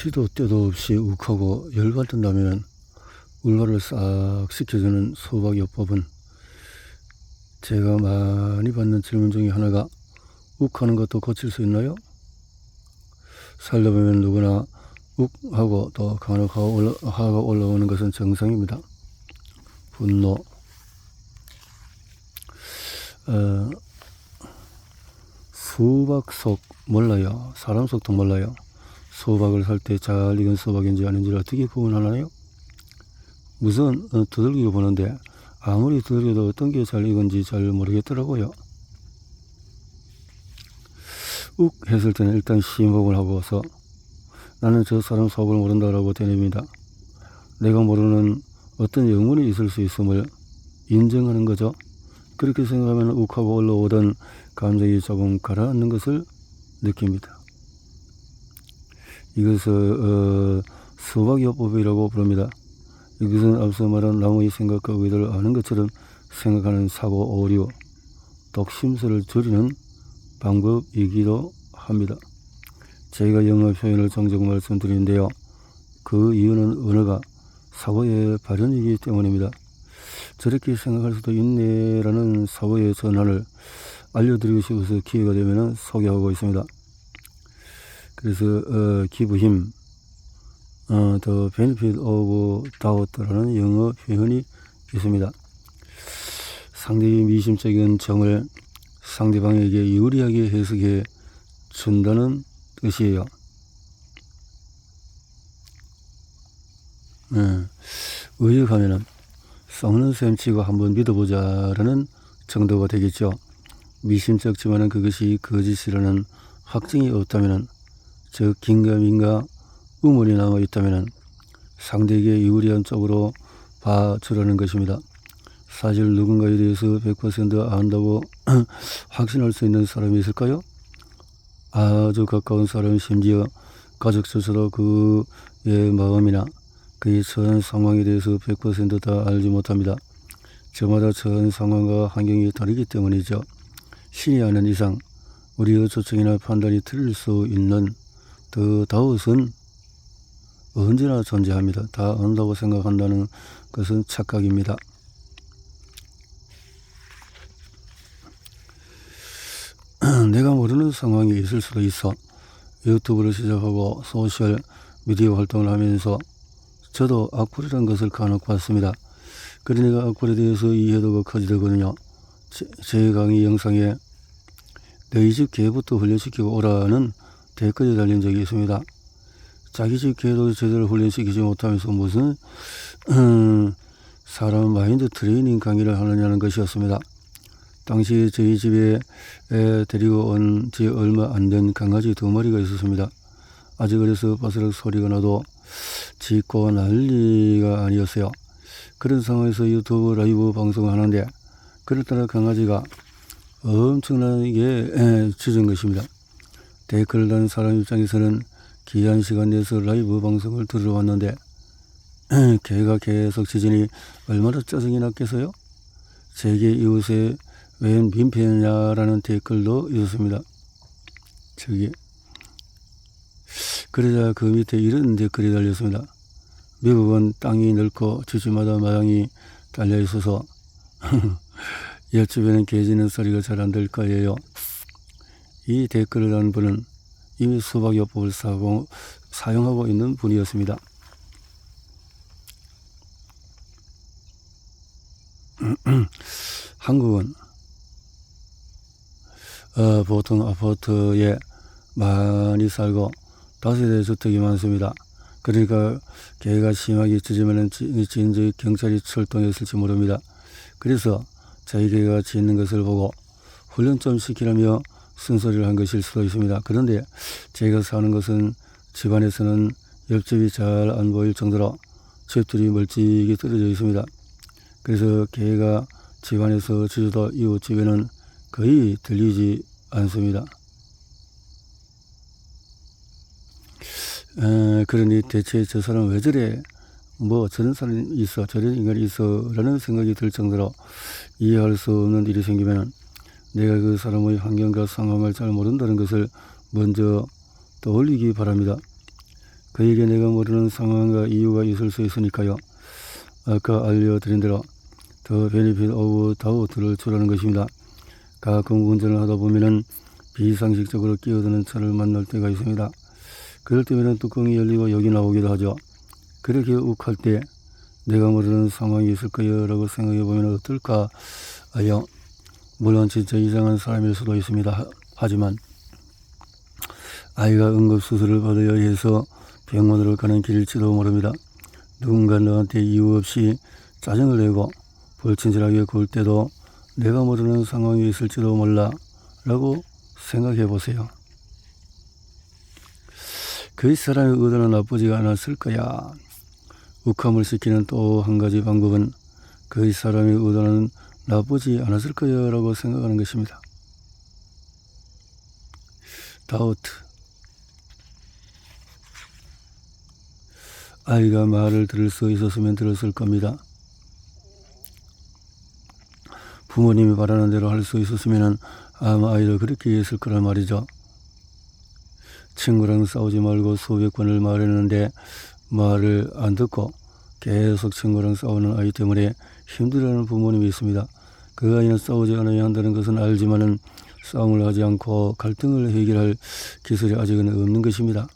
시도 때도 없이 욱하고 열받는다면 울화를 싹 식혀주는 소박요법은 제가 많이 받는 질문 중에 하나가 욱하는 것도 고칠 수 있나요? 살다 보면 누구나 욱하고 또 간혹하고 올라오는 것은 정상입니다. 분노, 수박 속 몰라요. 사람 속도 몰라요. 수박을 살 때 잘 익은 수박인지 아닌지를 어떻게 구분하나요? 우선 두들기고 보는데 아무리 두들겨도 어떤 게 잘 익은지 잘 모르겠더라고요. 욱 했을 때는 일단 심호흡을 하고서 나는 저 사람 속을 모른다라고 되뇌입니다. 내가 모르는 어떤 영문이 있을 수 있음을 인정하는 거죠. 그렇게 생각하면 욱하고 올라오던 감정이 조금 가라앉는 것을 느낍니다. 이것을 수박요법이라고 부릅니다. 이것은 앞서 말한 남의 생각과 의도를 아는 것처럼 생각하는 사고 오류, 독심술을 줄이는 방법이기도 합니다. 제가 영어 표현을 종종 말씀드리는데요. 그 이유는 언어가 사고의 발현이기 때문입니다. 저렇게 생각할 수도 있네라는 사고의 전환을 알려드리고 싶어서 기회가 되면 소개하고 있습니다. 그래서 give him the benefit of doubt라는 영어 표현이 있습니다. 상대의 미심쩍은 점을 상대방에게 유리하게 해석해 준다는 뜻이에요. 의역하면은 썩는 셈 치고 한번 믿어보자라는 정도가 되겠죠. 미심쩍지만은 그것이 거짓이라는 확증이 없다면은, 즉 긴가민가 의문이 남아 있다면은 상대에게 유리한 쪽으로 봐주라는 것입니다. 사실 누군가에 대해서 100% 안다고 확신할 수 있는 사람이 있을까요? 아주 가까운 사람, 심지어 가족조차도 그의 마음이나 그의 처한 상황에 대해서 100% 다 알지 못합니다. 저마다 처한 상황과 환경이 다르기 때문이죠. 신이 아는 이상 우리의 조청이나 판단이 틀릴 수 있는 더 다윗은 언제나 존재합니다. 다 안다고 생각한다는 것은 착각입니다. 내가 모르는 상황이 있을 수도 있어. 유튜브를 시작하고 소셜 미디어 활동을 하면서 저도 악플이라는 것을 간혹 봤습니다. 그러니까 악플에 대해서 이해도가 커지더군요. 제 강의 영상에 너희 집 개부터 훈련시키고 오라는 댓글이 달린 적이 있습니다. 자기 집 개도 제대로 훈련시키지 못하면서 무슨 사람 마인드 트레이닝 강의를 하느냐는 것이었습니다. 당시 저희 집에 데리고 온 지 얼마 안 된 강아지 2마리가 있었습니다. 아직 어려서 바스락 소리가 나도 짖고 난리가 아니었어요. 그런 상황에서 유튜브 라이브 방송을 하는데 그랬더니 강아지가 엄청나게 짖은 것입니다. 댓글을 다는 사람 입장에서는 귀한 시간 내서 라이브 방송을 들으러 왔는데 개가 계속 짖으니 얼마나 짜증이 났겠어요? 제게 이웃에 웬 민폐냐라는 댓글도 있었습니다. 그러자 그 밑에 이런 댓글이 달렸습니다. 미국은 땅이 넓고 집집마다 마당이 달려 있어서 옆집에는 개 짖는 소리가 잘 안 들 거예요. 이 댓글을 단 분은 이미 수박요법을 사용하고 있는 분이었습니다. 한국은 보통 아파트에 많이 살고 다세대 주택이 많습니다. 그러니까 개가 심하게 짖으면 진즉 경찰이 출동했을지 모릅니다. 그래서 저희 개가 짖는 것을 보고 훈련 좀 시키라며 쓴소리를 한 것일 수도 있습니다. 그런데 제가 사는 곳은 집안에서는 옆집이 잘 안 보일 정도로 집들이 멀찍이 떨어져 있습니다. 그래서 개가 집안에서 짖어도 이웃집에는 거의 들리지 않습니다. 그러니 대체 저 사람 왜 저래? 뭐 저런 사람이 있어, 저런 인간이 있어 라는 생각이 들 정도로 이해할 수 없는 일이 생기면 내가 그 사람의 환경과 상황을 잘 모른다는 것을 먼저 떠올리기 바랍니다. 그에게 내가 모르는 상황과 이유가 있을 수 있으니까요. 아까 알려드린 대로 더 베니핏 오브 다우트를 주라는 것입니다. 가끔 운전을 하다 보면은 비상식적으로 끼어드는 차를 만날 때가 있습니다. 그럴 때면 뚜껑이 열리고 여기 나오기도 하죠. 그렇게 욱할 때 내가 모르는 상황이 있을 거요 라고 생각해 보면 어떨까요? 물론 진짜 이상한 사람일 수도 있습니다. 하지만 아이가 응급수술을 받아야 해서 병원으로 가는 길일지도 모릅니다. 누군가 너한테 이유 없이 짜증을 내고 불친절하게 굴 때도 내가 모르는 상황이 있을지도 몰라 라고 생각해 보세요. 그 사람의 의도는 나쁘지가 않았을 거야. 욱함을 시키는 또 한 가지 방법은 그 사람의 의도는 나쁘지 않았을 거야 라고 생각하는 것입니다. 다우트. 아이가 말을 들을 수 있었으면 들었을 겁니다. 부모님이 바라는 대로 할 수 있었으면 아마 아이도 그렇게 했을 거란 말이죠. 친구랑 싸우지 말고 수백 번을 말했는데 말을 안 듣고 계속 친구랑 싸우는 아이 때문에 힘들어하는 부모님이 있습니다. 그 아이는 싸우지 않아야 한다는 것은 알지만은 싸움을 하지 않고 갈등을 해결할 기술이 아직은 없는 것입니다.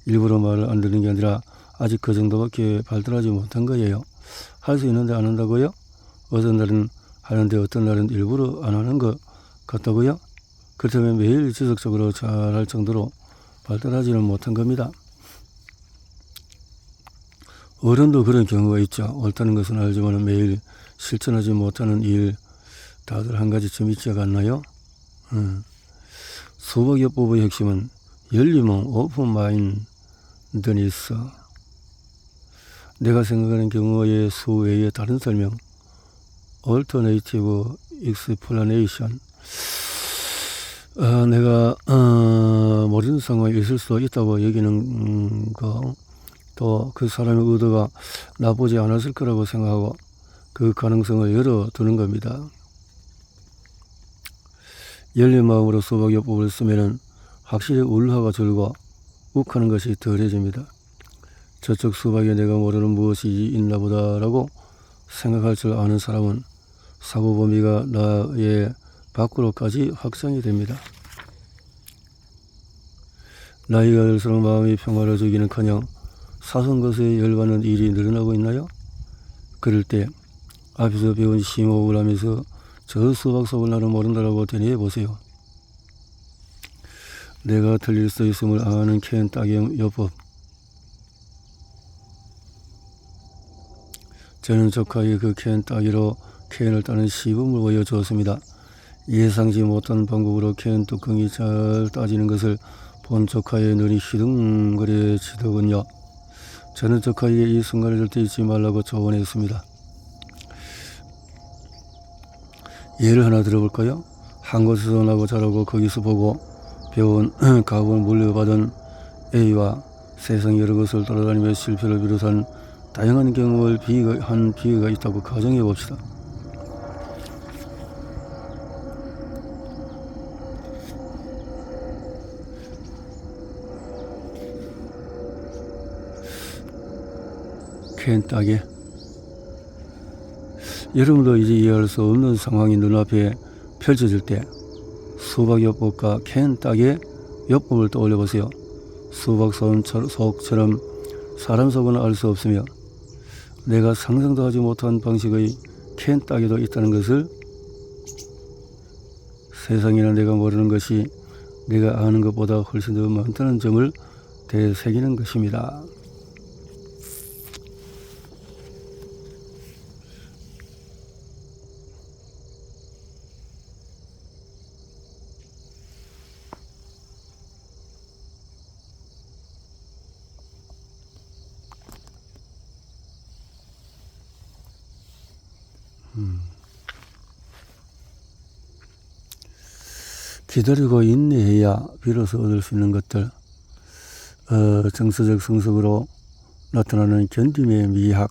일부러 말을 안 듣는 게 아니라 아직 그 정도밖에 발달하지 못한 거예요. 할 수 있는데 안 한다고요? 어떤 날은 하는데 어떤 날은 일부러 안 하는 것 같다고요? 그렇다면 매일 지속적으로 잘할 정도로 발달하지는 못한 겁니다. 어른도 그런 경우가 있죠. 옳다는 것은 알지만 매일 실천하지 못하는 일 다들 한 가지쯤 있지 않나요? 수박요법의 핵심은 열림은 오픈 마인드니스. 내가 생각하는 경우의 수 외의 다른 설명, alternative explanation. 내가 모르는 상황이 있을 수도 있다고 여기는 거, 또 그 사람의 의도가 나쁘지 않았을 거라고 생각하고 그 가능성을 열어두는 겁니다. 열린 마음으로 수박요법을 쓰면은 확실히 울화가 줄고 욱하는 것이 덜해집니다. 저쪽 수박에 내가 모르는 무엇이 있나 보다라고 생각할 줄 아는 사람은 사고 범위가 나의 밖으로까지 확장이 됩니다. 나이가 들수록 마음이 평화를 주기는커녕 사소한 것에 열받는 일이 늘어나고 있나요? 그럴 때 앞에서 배운 심호흡을 하면서 저 수박 속을 나는 모른다라고 되뇌어 보세요. 내가 틀릴 수 있음을 아는 캔 따기의 요법. 저는 조카에게 그 캔 따기로 캔을 따는 시범을 보여주었습니다. 예상치 못한 방법으로 캔 뚜껑이 잘 따지는 것을 본 조카의 눈이 휘둥그레지더군요. 저는 조카에게 이 순간을 절대 잊지 말라고 조언했습니다. 예를 하나 들어볼까요? 한 곳에서 나고 자라고 거기서 보고 배운 가업을 물려받은 A와 세상 여러 곳을 돌아다니며 실패를 비롯한 다양한 경험을 한 비가 있다고 가정해 봅시다. 캔 따게. 여러분도 이제 이해할 수 없는 상황이 눈앞에 펼쳐질 때 수박요법과 캔 따게 요법을 떠올려 보세요. 수박 속처럼 사람 속은 알 수 없으며 내가 상상도 하지 못한 방식의 캔 따기도 있다는 것을, 세상에는 내가 모르는 것이 내가 아는 것보다 훨씬 더 많다는 점을 되새기는 것입니다. 기다리고 인내해야 비로소 얻을 수 있는 것들, 정서적 성숙으로 나타나는 견딤의 미학.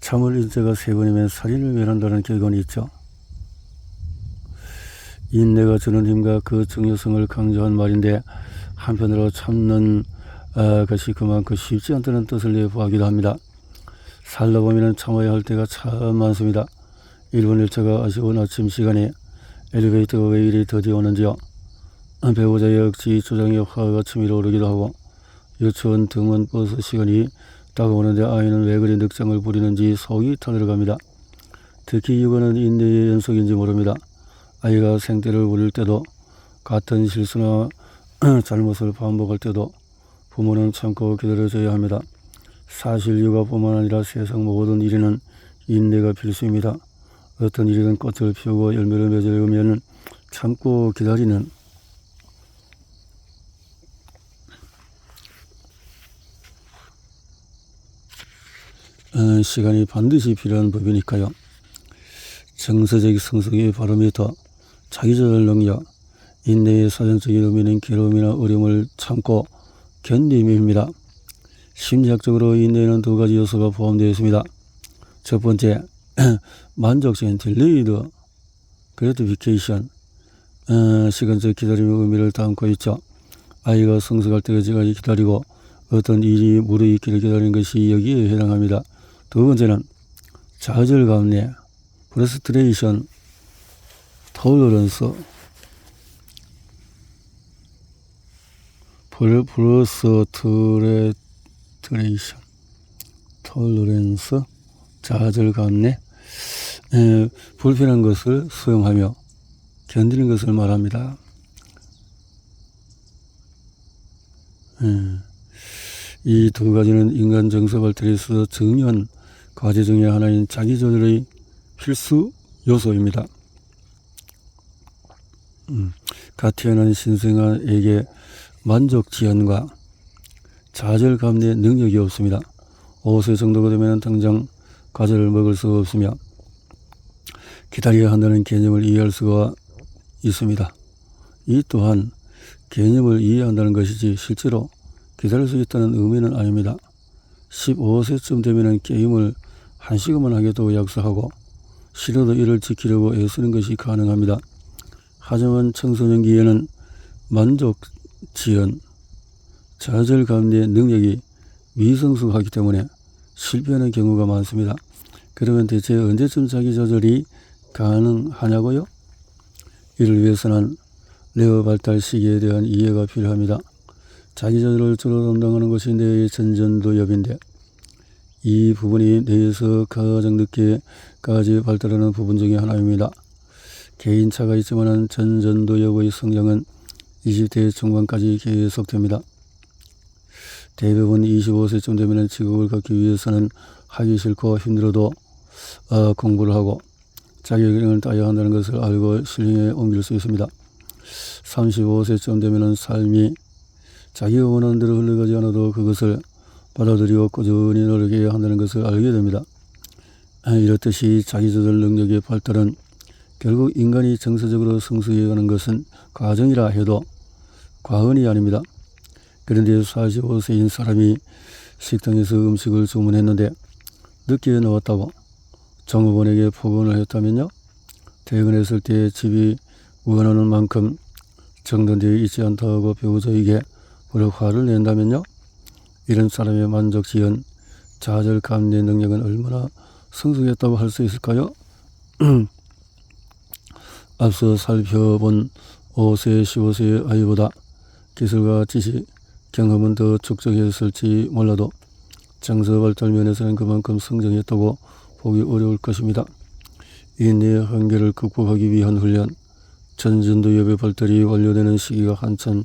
참을 인자가 3번이면 살인을 면한다는 결론이 있죠. 인내가 주는 힘과 그 중요성을 강조한 말인데, 한편으로 참는 그것이 그만큼 쉽지 않다는 뜻을 내부하기도 합니다. 살다 보면 참아야 할 때가 참 많습니다. 일본 열차가 아쉬운 아침 시간에 엘리베이터가 왜 이리 더디 오는지요. 배우자의 억지 주장에 화가 치밀어 오르기도 하고, 유치원 등원 버스 시간이 다가오는데 아이는 왜 그리 늑장을 부리는지 속이 타들어갑니다. 특히 이거는 인내의 연속인지 모릅니다. 아이가 생떼를 부릴 때도, 같은 실수나 잘못을 반복할 때도 부모는 참고 기다려줘야 합니다. 사실 육아뿐만 아니라 세상 모든 일에는 인내가 필수입니다. 어떤 일이든 꽃을 피우고 열매를 맺으려면 참고 기다리는 시간이 반드시 필요한 법이니까요. 정서적 성숙의 바로미터, 자기조절 능력, 인내의 사전적인 의미는 괴로움이나 어려움을 참고 견딤입니다. 심리학적으로 인내에는 두 가지 요소가 포함되어 있습니다. 첫 번째, 만족시간 딜레이드 그래티피케이션, 시간적 기다림의 의미를 담고 있죠. 아이가 성숙할 때까지 기다리고 어떤 일이 무르익 있기를 기다리는 것이 여기에 해당합니다. 두 번째는 좌절감내, 프러스트레이션, 톨러런스, 프러스트레이션, 톨러런스, 좌절감내, 불편한 것을 수용하며 견디는 것을 말합니다. 이 두 가지는 인간 정서 발달에 있어서 중요한 과제 중에 하나인 자기조절의 필수 요소입니다. 갓 태어난 신생아에게 만족지연과 좌절감내 능력이 없습니다. 5세 정도가 되면 당장 과자를 먹을 수가 없으며 기다려야 한다는 개념을 이해할 수가 있습니다. 이 또한 개념을 이해한다는 것이지 실제로 기다릴 수 있다는 의미는 아닙니다. 15세쯤 되면 게임을 1시간만 하겠다고 약속하고 싫어도 이를 지키려고 애쓰는 것이 가능합니다. 하지만 청소년기에는 만족지연, 좌절감내 능력이 미성숙하기 때문에 실패하는 경우가 많습니다. 그러면 대체 언제쯤 자기조절이 가능하냐고요? 이를 위해서는 뇌의 발달 시기에 대한 이해가 필요합니다. 자기조절을 주로 담당하는 것이 뇌의 전전두엽인데 이 부분이 뇌에서 가장 늦게까지 발달하는 부분 중에 하나입니다. 개인차가 있지만 전전두엽의 성장은 20대 중반까지 계속됩니다. 대부분 25세쯤 되면 직업을 갖기 위해서는 하기 싫고 힘들어도 공부를 하고 자격증을 따야 한다는 것을 알고 실행에 옮길 수 있습니다. 35세쯤 되면 삶이 자기가 원하는 대로 흘러가지 않아도 그것을 받아들이고 꾸준히 노력해야 한다는 것을 알게 됩니다. 이렇듯이 자기조절 능력의 발달은 결국 인간이 정서적으로 성숙해가는 것은 과정이라 해도 과언이 아닙니다. 그런데 45세인 사람이 식당에서 음식을 주문했는데 늦게 나왔다고 종업원에게 폭언을 했다면요. 퇴근했을 때 집이 원하는 만큼 정돈되어 있지 않다고 배우자에게 버럭 화를 낸다면요. 이런 사람의 만족지연, 좌절감내 능력은 얼마나 성숙했다고 할 수 있을까요? 앞서 살펴본 5세, 15세의 아이보다 기술과 지식, 경험은 더 축적했을지 몰라도 정서 발달 면에서는 그만큼 성장했다고 보기 어려울 것입니다. 인내의 한계를 극복하기 위한 훈련, 전전두엽의 발달이 완료되는 시기가 한참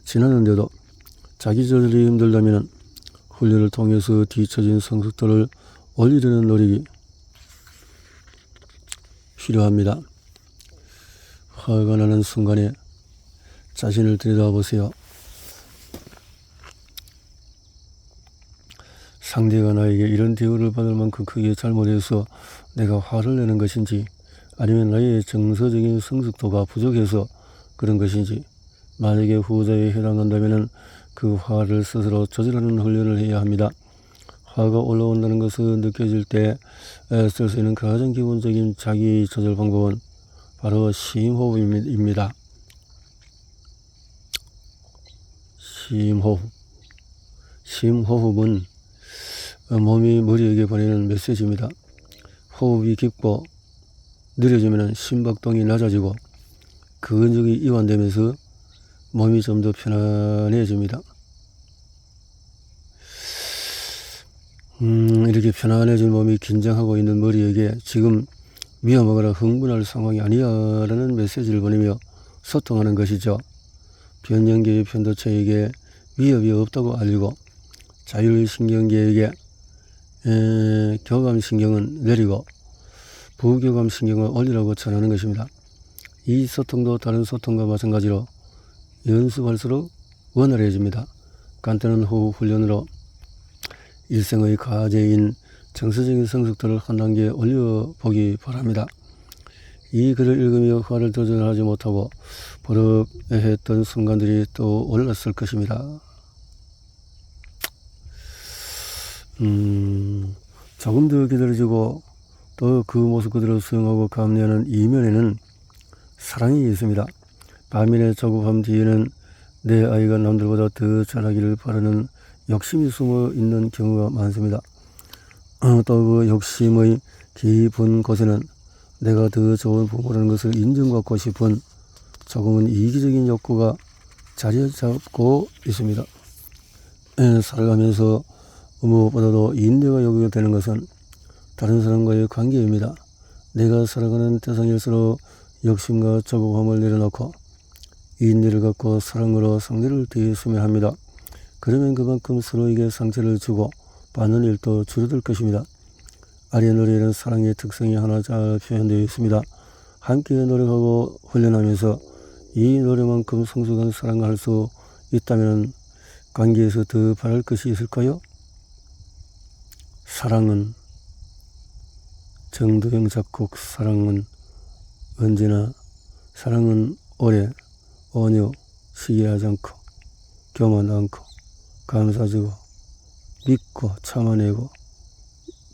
지났는데도 자기조절이 힘들다면 훈련을 통해서 뒤처진 성숙도를 올리려는 노력이 필요합니다. 화가 나는 순간에 자신을 들여다보세요. 상대가 나에게 이런 대우를 받을 만큼 크게 잘못해서 내가 화를 내는 것인지 아니면 나의 정서적인 성숙도가 부족해서 그런 것인지 만약에 후자에 해당한다면 그 화를 스스로 조절하는 훈련을 해야 합니다. 화가 올라온다는 것을 느껴질 때 쓸 수 있는 가장 기본적인 자기 조절 방법은 바로 심호흡입니다. 심호흡. 심호흡은 몸이 머리에게 보내는 메시지입니다. 호흡이 깊고 느려지면 심박동이 낮아지고 근육이 이완되면서 몸이 좀 더 편안해집니다. 이렇게 편안해진 몸이 긴장하고 있는 머리에게 지금 위험하거나 흥분할 상황이 아니야 라는 메시지를 보내며 소통하는 것이죠. 변연계의 편도체에게 위협이 없다고 알리고 자율신경계에게 교감신경은 내리고 부교감신경을 올리라고 전하는 것입니다. 이 소통도 다른 소통과 마찬가지로 연습할수록 원활해집니다. 간단한 호흡 훈련으로 일생의 과제인 정서적인 성숙도를 한 단계 올려보기 바랍니다. 이 글을 읽으며 화를 조절하지 못하고 버럭했던 순간들이 또 올랐을 것입니다. 조금 더 기다려지고 또 그 모습 그대로 수용하고 감내하는 이면에는 사랑이 있습니다. 반면에 조급함 뒤에는 내 아이가 남들보다 더 잘하기를 바라는 욕심이 숨어 있는 경우가 많습니다. 또 그 욕심의 깊은 곳에는 내가 더 좋은 부모라는 것을 인정받고 싶은 조금은 이기적인 욕구가 자리 잡고 있습니다. 살아가면서 무엇보다도 인내가 요구가 되는 것은 다른 사람과의 관계입니다. 내가 살아가는 대상일수록 욕심과 조급함을 내려놓고 인내를 갖고 사랑으로 상대를 대했으면 합니다. 그러면 그만큼 서로에게 상처를 주고 받는 일도 줄어들 것입니다. 아래 노래에는 사랑의 특성이 하나 잘 표현되어 있습니다. 함께 노력하고 훈련하면서 이 노래만큼 성숙한 사랑을 할 수 있다면 관계에서 더 바랄 것이 있을까요? 사랑은 정도영 작곡 사랑은 언제나 사랑은 오래 온유 시기하지 않고 교만 않고 감사주고 믿고 참아내고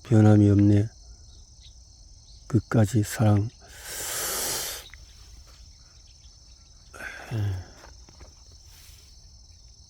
변함이 없네 끝까지 사랑